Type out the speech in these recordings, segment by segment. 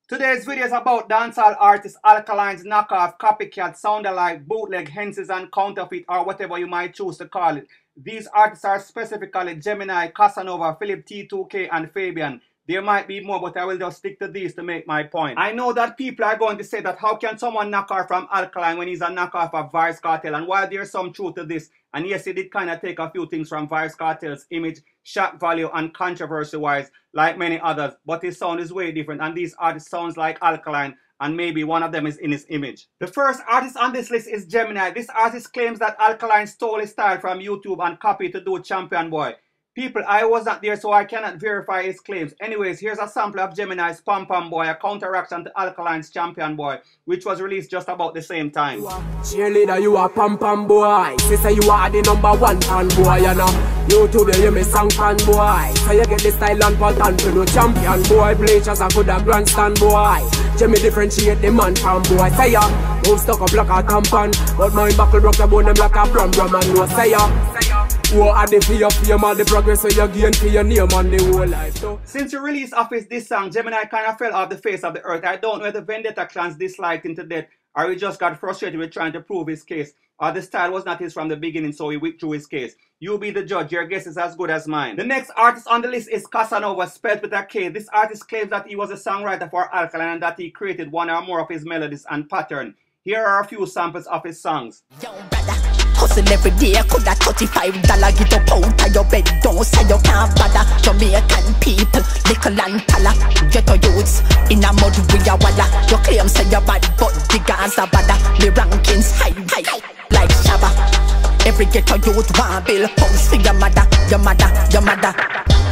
Today's video is about dancehall artist Alkaline's knockoff, copycat, sound-alike, bootleg, hences and counterfeit, or whatever you might choose to call it. These artists are specifically Gemini, Casanova, Philip T2K and Fabian. There might be more, but I will just stick to these to make my point. I know that people are going to say that how can someone knock off from Alkaline when he's a knockoff of Vybz Kartel? And while there's some truth to this, and yes, he did kind of take a few things from Vybz Kartel's image, shock value and controversy-wise, like many others, but his sound is way different, and these artists sounds like Alkaline, and maybe one of them is in his image. The first artist on this list is Gemini. This artist claims that Alkaline stole his style from YouTube and copied to do Champion Boy. People, I was not there, so I cannot verify his claims. Anyways, here's a sample of Gemini's Pom Pom Boy, a counteraction to Alkaline's Champion Boy, which was released just about the same time. Cheerleader, you a Pom Pom Boy. Sister, you are the #1 fan boy, you know. YouTube, you me song fan boy. So you get the style and pattern to no Champion Boy. Bleachers, I could have grandstand boy. Jimmy differentiate the man from boy. Say ya, don't stuck up like a tampon. But my buckle broke the bone, them like a brum and no say ya. What are the fear of fame and the progress so you gain for your name and the whole life though? Since the release of this song, Gemini kind of fell off the face of the earth. I don't know if the Vendetta clans disliked him to death, or he just got frustrated with trying to prove his case, or the style was not his from the beginning, so he withdrew his case. You be the judge, your guess is as good as mine. The next artist on the list is Casanova, spelled with a K. This artist claims that he was a songwriter for Alkaline and that he created one or more of his melodies and pattern. Here are a few samples of his songs. Yo, brother, hustle every day, coulda $35, get up out of your bed, don't say you can't bother. Jamaican people, little and talla, ghetto youths, in a mud we a walla. You claim say you bad, but the guys are badder. Me rankings high, like Shabba. Every ghetto youth want build house for your mother, your mother, your mother.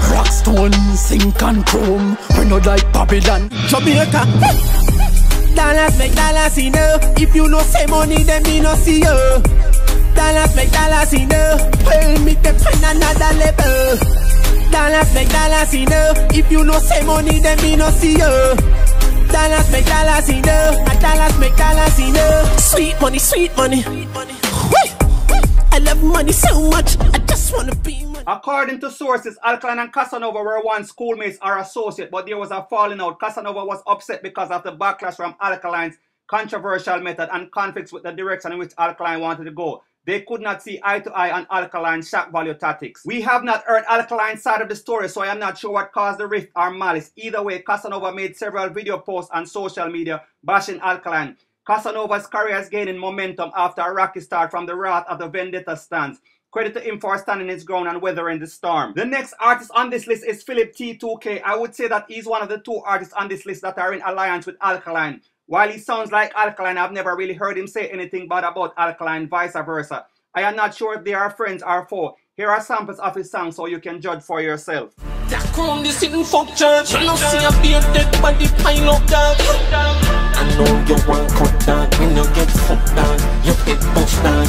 Rockstone, zinc and chrome, we no like Babylon. Jamaica. Dollars make dollars enough. If you no say money, then me no see you. Dollars make dollars enough. Well, me take find another level. Dollars make dollars enough. If you no say money, then me no see you. Dollars make dollars enough. And dollars make dollars enough. Sweet money, sweet money. I love money so much. I just wanna be money. According to sources, Alkaline and Casanova were once schoolmates or associates, but there was a falling out. Casanova was upset because of the backlash from Alkaline's controversial method and conflicts with the direction in which Alkaline wanted to go. They could not see eye to eye on Alkaline's shock value tactics. We have not heard Alkaline's side of the story, so I am not sure what caused the rift or malice. Either way, Casanova made several video posts on social media bashing Alkaline. Casanova's career is gaining momentum after a rocky start from the wrath of the Vendetta stands. Credit to him for standing his ground and weathering the storm. The next artist on this list is Philip T2K. I would say that he's one of the two artists on this list that are in alliance with Alkaline. While he sounds like Alkaline, I've never really heard him say anything bad about Alkaline, vice versa. I am not sure if they are friends or foe. Here are samples of his songs so you can judge for yourself. Come this in fuck church. I know see a beer dead body pile up dog. I know you want cut dog. When you get fucked dog, you get pushed dog.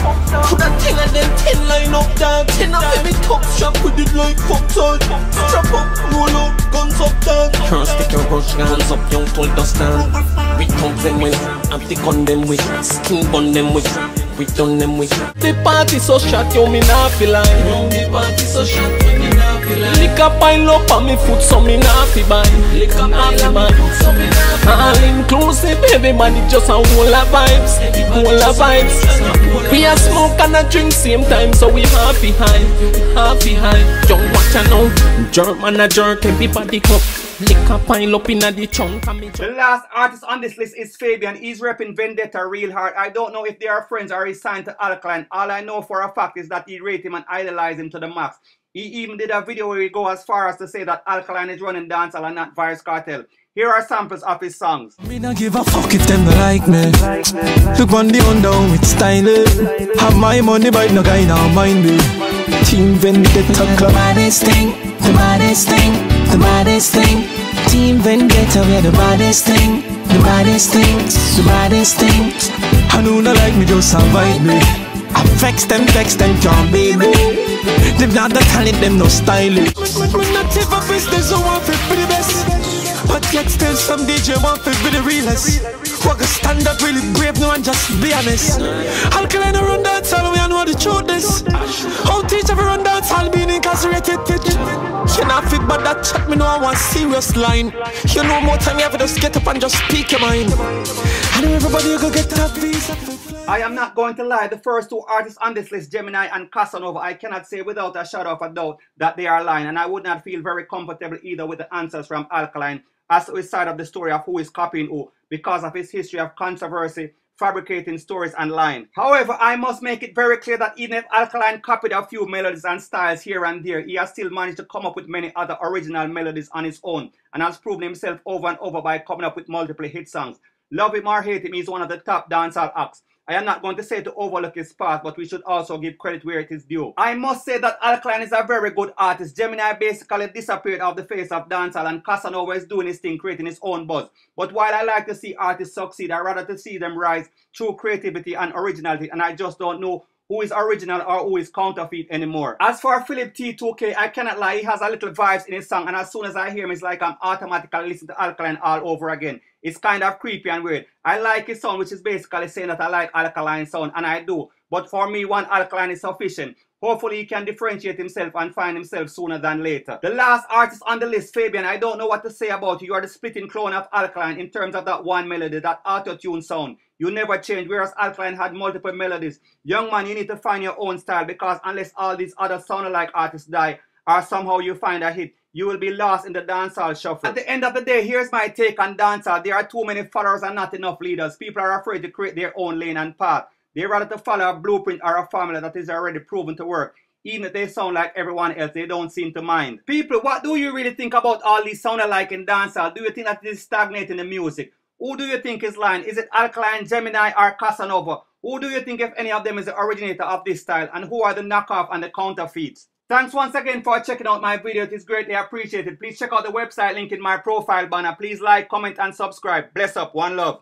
Put a 10 of them 10 line up dog. 10 of them in top shop with it like fuck dog. Strap up, roll out, guns up dog. First stick your rush guns up, young told us dog. We thugs them with, I'm thick on them with, skin bun them with. We done them with. The party so shot, yo me nah feel like. The party so shot, yo me nah feel like. Liquor pile up on me foot, so me nah feel buy. Liquor pile up on me foot, so me nah feel buy. All inclusive, everybody just a whole of vibes, whole of vibes. We a smoke and a drink same time, so we happy high, happy high. Young watch ya now, jerk man a jerk, everybody cup. Liquor pile up in the trunk. The last artist on this list is Fabian. He's repping Vendetta real hard. I don't know if they are friends or he's signed to Alkaline. All I know for a fact is that he rate him and idolize him to the max. He even did a video where he go as far as to say that Alkaline is running dancehall and not Vybz Kartel. Here are samples of his songs. Me not give a fuck if them don't like me. Look on the down with style. Have my money but no guy now mind me. Team Vendetta club. The baddest thing, the baddest thing, the baddest thing. Team Vendetta, we're the baddest thing, the baddest thing, the baddest thing. I know not like me, just avoid me. I vex them, can't be me. Them not the talent, them no style. Me not ever best, there's no one fit for the best. But yet still some DJ want fit for the realest. What can stand up really brave now and just be honest. Alkaline run dance all we know the truth is. How teach every run dance all being incarcerated. You not fit but that chat me know I want serious line. You know more time you have to just get up and just speak your mind. I know everybody you go get that visa. I am not going to lie, the first two artists on this list, Gemini and Casanova, I cannot say without a shadow of a doubt that they are lying, and I would not feel very comfortable either with the answers from Alkaline as to his side of the story of who is copying who because of his history of controversy, fabricating stories and lying. However, I must make it very clear that even if Alkaline copied a few melodies and styles here and there, he has still managed to come up with many other original melodies on his own and has proven himself over and over by coming up with multiple hit songs. Love him or hate him, he's one of the top dancehall acts. I am not going to say to overlook his past, but we should also give credit where it is due. I must say that Alkaline is a very good artist. Gemini basically disappeared off the face of dancehall, and Casanova is doing his thing, creating his own buzz. But while I like to see artists succeed, I rather to see them rise through creativity and originality, and I just don't know who is original or who is counterfeit anymore. As for Philip T2K, I cannot lie, he has a little vibes in his song, and as soon as I hear him, it's like I'm automatically listening to Alkaline all over again. It's kind of creepy and weird. I like his sound, which is basically saying that I like Alkaline sound, and I do. But for me, one Alkaline is sufficient. Hopefully he can differentiate himself and find himself sooner than later. The last artist on the list, Fabian, I don't know what to say about you. You are the splitting clone of Alkaline in terms of that one melody, that auto-tune sound. You never change, whereas Alkaline had multiple melodies. Young man, you need to find your own style, because unless all these other sound-alike artists die, or somehow you find a hit, you will be lost in the dancehall shuffle. At the end of the day, here's my take on dancehall. There are too many followers and not enough leaders. People are afraid to create their own lane and path. They rather to follow a blueprint or a formula that is already proven to work. Even if they sound like everyone else, they don't seem to mind. People, what do you really think about all these sound-alike in dancehall? Do you think that it is stagnating the music? Who do you think is lying? Is it Alkaline, Gemini, or Casanova? Who do you think, if any of them, is the originator of this style? And who are the knockoff and the counterfeits? Thanks once again for checking out my video. It is greatly appreciated. Please check out the website link in my profile banner. Please like, comment, and subscribe. Bless up. One love.